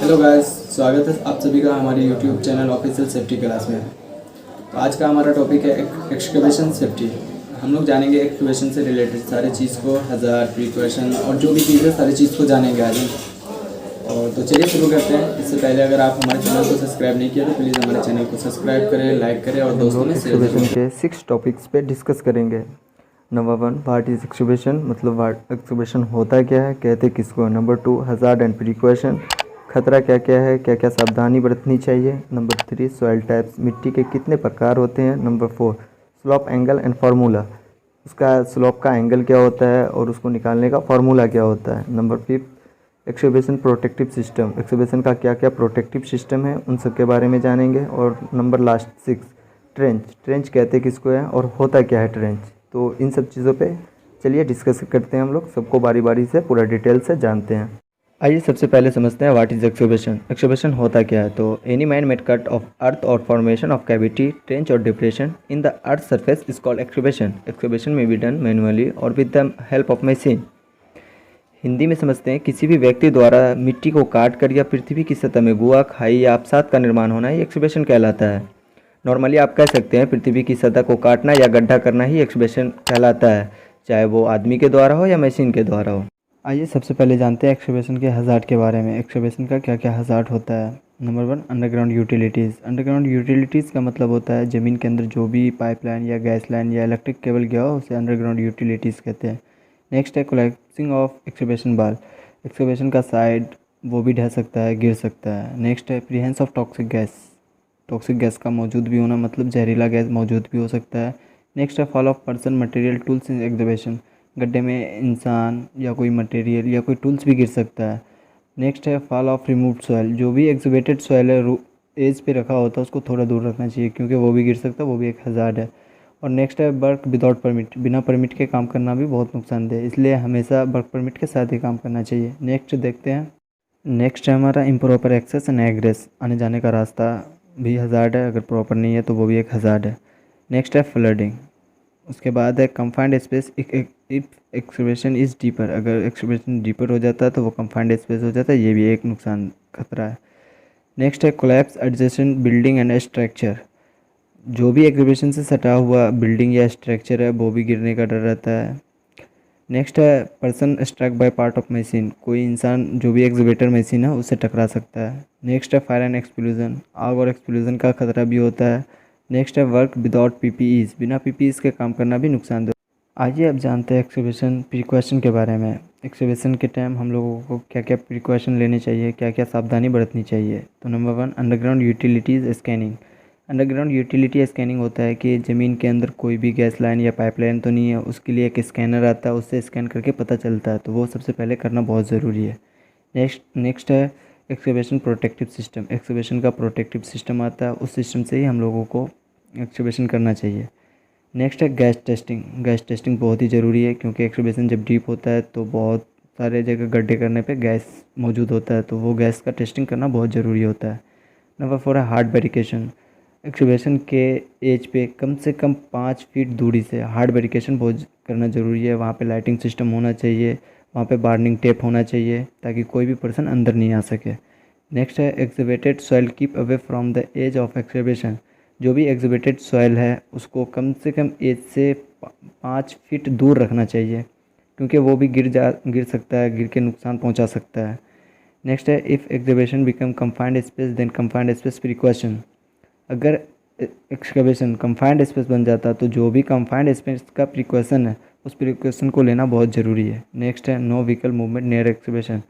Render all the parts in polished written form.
Hello guys, स्वागत है आप सभी का हमारे YouTube channel official safety class में। तो आज का हमारा टॉपिक है एक्सकवेशन सेफ्टी। हम लोग जानेंगे एक्सकवेशन से रिलेटेड सारी चीज़ को, हज़ार प्रिकॉशन और जो भी चीज़ है सारी चीज़ को जानेंगे आज हम। और तो चलिए शुरू करते हैं। इससे पहले अगर आप हमारे चैनल को सब्सक्राइब नहीं किया तो प्लीज़ हमारे चैनल को सब्सक्राइब करें, लाइक करें और दोस्तों में शेयर एक्सकवेशन करें। के 6 टॉपिक्स पे डिस्कस करेंगे। नंबर 1, व्हाट इज़ एक्सकवेशन, मतलब एक्सकवेशन होता क्या है, कहते किसको। नंबर 2, हज़ार्ड एंड प्रिकॉशन, खतरा क्या क्या है, क्या क्या सावधानी बरतनी चाहिए। नंबर 3, सॉइल टाइप्स, मिट्टी के कितने प्रकार होते हैं। Number 4, slope angle and formula, उसका स्लोप का एंगल क्या होता है और उसको निकालने का फार्मूला क्या होता है। Number 5, excavation protective system, excavation का क्या क्या प्रोटेक्टिव सिस्टम है उन सब के बारे में जानेंगे। और नंबर लास्ट 6, ट्रेंच, ट्रेंच कहते किसको है और होता क्या है ट्रेंच। तो इन सब चीज़ों पे चलिए डिस्कस करते हैं, हम लोग सबको बारी बारी से पूरा डिटेल से जानते हैं। आइए सबसे पहले समझते हैं व्हाट इज़ एक्सकवेशन। एक्सकवेशन होता क्या है। तो any man made cut of earth और फॉर्मेशन ऑफ कैविटी, ट्रेंच और depression in the earth surface is called excavation. Excavation में बी डन मैनुअली और with the help of machine. Hindi में समझते हैं, किसी भी व्यक्ति द्वारा मिट्टी को काट कर या पृथ्वी की सतह में गुहा, खाई या अवसाद का निर्माण होना ही एक्सकवेशन कहलाता है। नॉर्मली आप कह सकते हैं पृथ्वी की सतह को काटना या गड्ढा करना ही एक्सकवेशन कहलाता है, चाहे वो आदमी के द्वारा हो या मशीन के द्वारा हो। आइए सबसे पहले जानते हैं एक्सकवेशन के हज़ार्ड के बारे में। एक्सकवेशन का क्या क्या हज़ार्ड होता है। Number 1, underground utilities. Underground utilities का मतलब होता है ज़मीन के अंदर जो भी पाइपलाइन या गैस लाइन या इलेक्ट्रिक केबल गया हो उसे अंडरग्राउंड यूटिलिटीज़ कहते हैं। नेक्स्ट है कोलैप्सिंग ऑफ एक्सकवेशन बाल, एक्सकवेशन का साइड वो भी ढह सकता है, गिर सकता है। नेक्स्ट है presence of toxic gas, toxic gas का मौजूद भी होना, मतलब जहरीला गैस मौजूद भी हो सकता है। नेक्स्ट है fall of person material tools in excavation, गड्ढे में इंसान या कोई मटेरियल या कोई टूल्स भी गिर सकता है। नेक्स्ट है फॉल ऑफ रिमूव्ड सॉइल, जो भी एक्सकवेटेड सॉइल है एज पे रखा होता है उसको थोड़ा दूर रखना चाहिए क्योंकि वो भी गिर सकता है, वो भी एक हज़ार्ड है। और नेक्स्ट है वर्क विदाउट परमिट, बिना परमिट के काम करना भी बहुत नुकसानदेह है, इसलिए हमेशा वर्क परमिट के साथ ही काम करना चाहिए। नेक्स्ट देखते हैं, नेक्स्ट है हमारा इम्प्रॉपर एक्सेस एंड एग्रेस, आने जाने का रास्ता भी हज़ार्ड है, अगर प्रॉपर नहीं है तो वो भी एक हज़ार्ड है। नेक्स्ट है फ्लडिंग। उसके बाद है confined space, if excavation is deeper, अगर एक्सकवेशन डीपर हो जाता है तो वो कंफाइंड स्पेस हो जाता है, ये भी एक नुकसान खतरा है। नेक्स्ट है collapse adjacent building and structure, जो भी एक्सकवेशन से सटा हुआ बिल्डिंग या स्ट्रक्चर है वो भी गिरने का डर रहता है। नेक्स्ट है person struck by part of machine, कोई इंसान जो भी एक्सकवेटर मशीन है उससे टकरा सकता है। नेक्स्ट है फायर एंड एक्सप्लोजन, आग और एक्सप्लोजन का खतरा भी होता है। नेक्स्ट है वर्क विदाउट पीपीईज, बिना पीपीईज के काम करना भी नुकसानदेह। आइए अब जानते हैं एक्सकवेशन प्रिकॉशन के बारे में। एक्सकवेशन के टाइम हम लोगों को क्या क्या प्रिकॉशन लेने चाहिए, क्या क्या सावधानी बरतनी चाहिए। तो number 1, underground utilities scanning. Underground utility scanning होता है कि ज़मीन के अंदर कोई भी गैस लाइन या पाइपलाइन तो नहीं है, उसके लिए एक स्कैनर आता है, उससे स्कैन करके पता चलता है, तो वो सबसे पहले करना बहुत ज़रूरी है। नेक्स्ट है एक्सकवेशन प्रोटेक्टिव सिस्टम। एक्सकवेशन का प्रोटेक्टिव सिस्टम आता है, उस सिस्टम से ही हम लोगों को एक्सकवेशन करना चाहिए। नेक्स्ट है गैस टेस्टिंग। गैस टेस्टिंग बहुत ही ज़रूरी है क्योंकि एक्सकवेशन जब डीप होता है तो बहुत सारे जगह गड्ढे करने पे गैस मौजूद होता है, तो वो गैस का टेस्टिंग करना बहुत ज़रूरी होता है। नंबर 4 है हार्ड बैरिकेशन। एक्सकवेशन के एज पे कम से कम 5 फीट दूरी से हार्ड बैरिकेशन बहुत करना ज़रूरी है। वहाँ पे लाइटिंग सिस्टम होना चाहिए, वहाँ पे वार्निंग टेप होना चाहिए ताकि कोई भी पर्सन अंदर नहीं आ सके। नेक्स्ट है excavated soil keep away from the edge of excavation, जो भी एक्सकवेटेड सॉइल है उसको कम से कम एज से 5 फीट दूर रखना चाहिए क्योंकि वो भी गिर सकता है, गिर के नुकसान पहुंचा सकता है। नेक्स्ट है if excavation become confined space then confined space precaution, अगर एक्सकवेशन कंफाइंड स्पेस बन जाता तो जो भी कंफाइंड स्पेस का प्रिकॉशन है उस प्रिकॉशन को लेना बहुत ज़रूरी है। नेक्स्ट है no vehicle movement near excavation,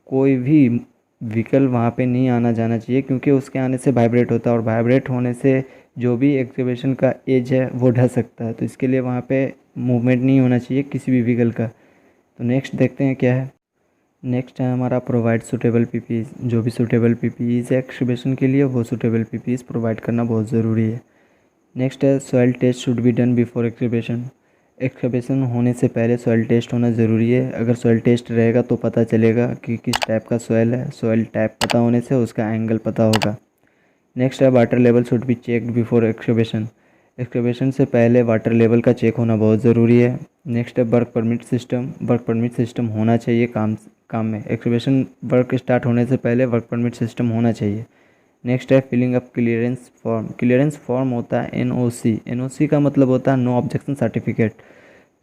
कोई भी व्हीकल वहाँ पे नहीं आना जाना चाहिए क्योंकि उसके आने से वाइब्रेट होता है और वाइब्रेट होने से जो भी एक्सकवेशन का एज है वो ढह सकता है, तो इसके लिए वहाँ पे मूवमेंट नहीं होना चाहिए किसी भी व्हीकल का। तो नेक्स्ट देखते हैं क्या है। नेक्स्ट है हमारा प्रोवाइड सूटेबल पीपीईज, जो भी सूटेबल पीपीईज है एक्सकवेशन के लिए वो सूटेबल पीपीईज प्रोवाइड करना बहुत ज़रूरी है। नेक्स्ट है soil test should be done before excavation, excavation होने से पहले सॉइल टेस्ट होना ज़रूरी है। अगर सॉइल टेस्ट रहेगा तो पता चलेगा कि किस टाइप का सॉइल है, सॉइल टाइप पता होने से उसका एंगल पता होगा। नेक्स्ट है water level should be checked before excavation, excavation से पहले वाटर लेवल का चेक होना बहुत ज़रूरी है। नेक्स्ट है work permit system, work permit system होना चाहिए, काम में। एक्सकवेशन वर्क स्टार्ट होने से पहले वर्क परमिट सिस्टम होना चाहिए। नेक्स्ट है filling up clearance form. Clearance form होता है NOC। NOC का मतलब होता है नो ऑब्जेक्शन सर्टिफिकेट।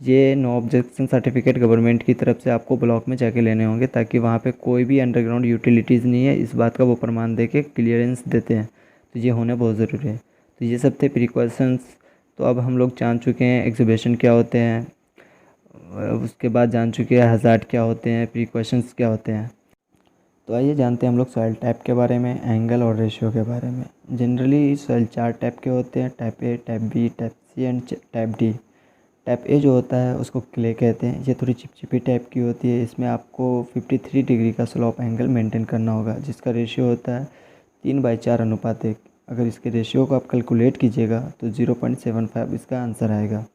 ये नो ऑब्जेक्शन सर्टिफिकेट गवर्नमेंट की तरफ से आपको ब्लॉक में जाके लेने होंगे, ताकि वहाँ पे कोई भी अंडरग्राउंड यूटिलिटीज़ नहीं है, इस बात का वो प्रमाण दे के क्लियरेंस देते हैं। तो ये होना बहुत ज़रूरी है। तो ये सब थे प्रिकॉशंस। तो अब हम लोग जान चुके हैं एग्जीबिशन क्या होते हैं, उसके बाद जान चुके हैं हज़ार्ड क्या होते हैं, प्रिकॉशंस क्या होते हैं। तो आइए जानते हैं हम लोग सॉइल टाइप के बारे में, एंगल और रेशियो के बारे में। जनरली सॉइल 4 टाइप के होते हैं, type A, type B, type C and type D। Type A जो होता है उसको क्ले कहते हैं। ये थोड़ी चिपचिपी टाइप की होती है। इसमें आपको 53 डिग्री का स्लोप एंगल मेंटेन करना होगा, जिसका रेशियो होता है 3/4:1। अगर इसके रेशियो को आप कैलकुलेट कीजिएगा तो 0.75 इसका आंसर आएगा।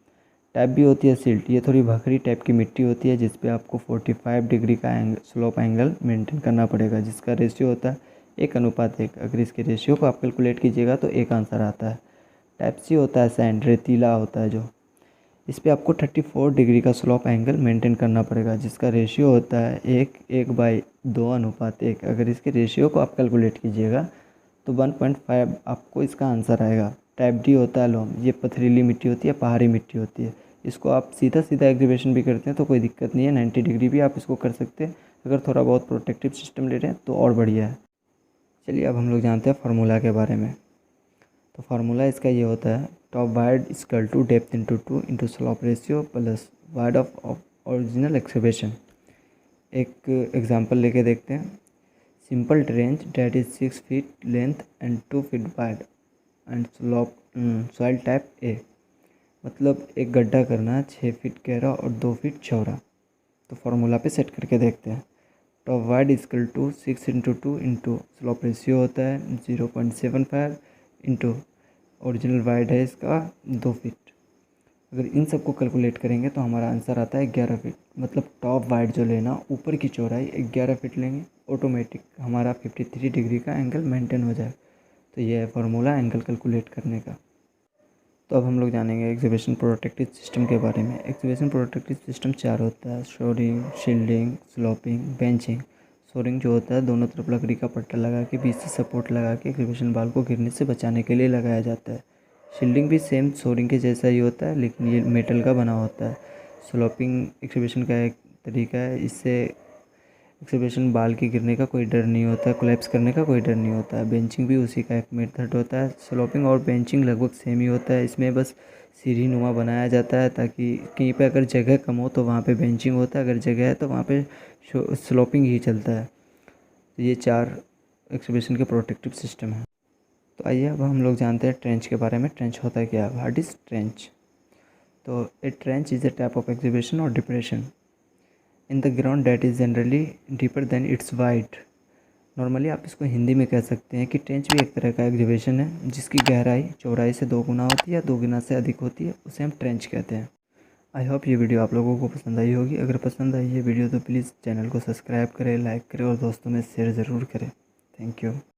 टाइप B होती है सिल्ट। ये थोड़ी भखरी टाइप की मिट्टी होती है, जिस पे आपको 45 डिग्री का स्लोप एंगल मेंटेन करना पड़ेगा, जिसका रेशियो होता है 1:1। अगर इसके रेशियो को आप कैलकुलेट कीजिएगा तो एक आंसर आता है। टाइप C होता है सैंड, रेतीला होता है जो। इस पे आपको 34 डिग्री का स्लोप एंगल मेंटेन करना पड़ेगा, जिसका रेशियो होता है 1:2:1। अगर इसके रेशियो को आप कैलकुलेट कीजिएगा तो 1.5 आपको इसका आंसर आएगा। टाइप D होता है लोम। ये पथरीली मिट्टी होती है, पहाड़ी मिट्टी होती है। इसको आप सीधा सीधा एग्रीवेशन भी करते हैं तो कोई दिक्कत नहीं है, 90 डिग्री भी आप इसको कर सकते हैं। अगर थोड़ा बहुत प्रोटेक्टिव सिस्टम ले रहे हैं तो और बढ़िया है। चलिए अब हम लोग जानते हैं फार्मूला के बारे में। तो फार्मूला इसका ये होता है, top wide equal to depth into 2 into slope ratio plus wide of original excavation. एक एग्जांपल लेके देखते हैं। Simple trench that is 6 feet length and 2 feet wide and slope soil type A। मतलब एक गड्ढा करना 6 फीट गहरा और 2 फीट चौड़ा। तो फार्मूला पे सेट करके देखते हैं। Top wide equal to 6 into 2 into slope ratio होता है 0.75 इंटू ओरिजिनल वाइड है इसका 2 फीट। अगर इन सब को कैलकुलेट करेंगे तो हमारा आंसर आता है 11 फीट। मतलब टॉप वाइड जो लेना, ऊपर की चौड़ाई 11 फीट लेंगे, ऑटोमेटिक हमारा 53 डिग्री का एंगल मेंटेन हो जाए। तो ये है फार्मूला एंगल कैलकुलेट करने का। तो अब हम लोग जानेंगे एग्जीबिशन प्रोटेक्टिव सिस्टम के बारे में। एग्जीबिशन प्रोटेक्टिव सिस्टम 4 होता है, shoring, shielding, sloping, benching. Shoring जो होता है दोनों तरफ लकड़ी का पट्टा लगा के बीच से सपोर्ट लगा के एग्जीबिशन बाल को गिरने से बचाने के लिए लगाया जाता है। शील्डिंग भी सेम शोरिंग के जैसा ही होता है, लेकिन ये मेटल का बना होता है। स्लोपिंग एग्जीबिशन का एक तरीका है, इससे एक्सकवेशन बाल के गिरने का कोई डर नहीं होता, कोलैप्स करने का कोई डर नहीं होता है। बेंचिंग भी उसी का एक मेथड होता है। स्लोपिंग और बेंचिंग लगभग सेम ही होता है। इसमें बस सीढ़ी नुमा बनाया जाता है, ताकि कहीं पे अगर जगह कम हो तो वहाँ पे बेंचिंग होता है, अगर जगह है तो वहाँ पे स्लोपिंग ही चलता है। तो ये 4 एक्सकवेशन के प्रोटेक्टिव सिस्टम हैं। तो आइए अब हम लोग जानते हैं ट्रेंच के बारे में। ट्रेंच होता है क्या? What is trench? तो a trench is a type of excavation और depression in the ground that is generally deeper than its wide. Normally आप इसको हिंदी में कह सकते हैं कि ट्रेंच भी एक तरह का एक्सकवेशन है, जिसकी गहराई चौड़ाई से 2 गुना होती है या 2 गुना से अधिक होती है, उसे हम ट्रेंच कहते हैं। आई होप ये वीडियो आप लोगों को पसंद आई होगी। अगर पसंद आई ये वीडियो तो प्लीज़ चैनल को सब्सक्राइब करें, लाइक करें और दोस्तों में शेयर ज़रूर करें। Thank you.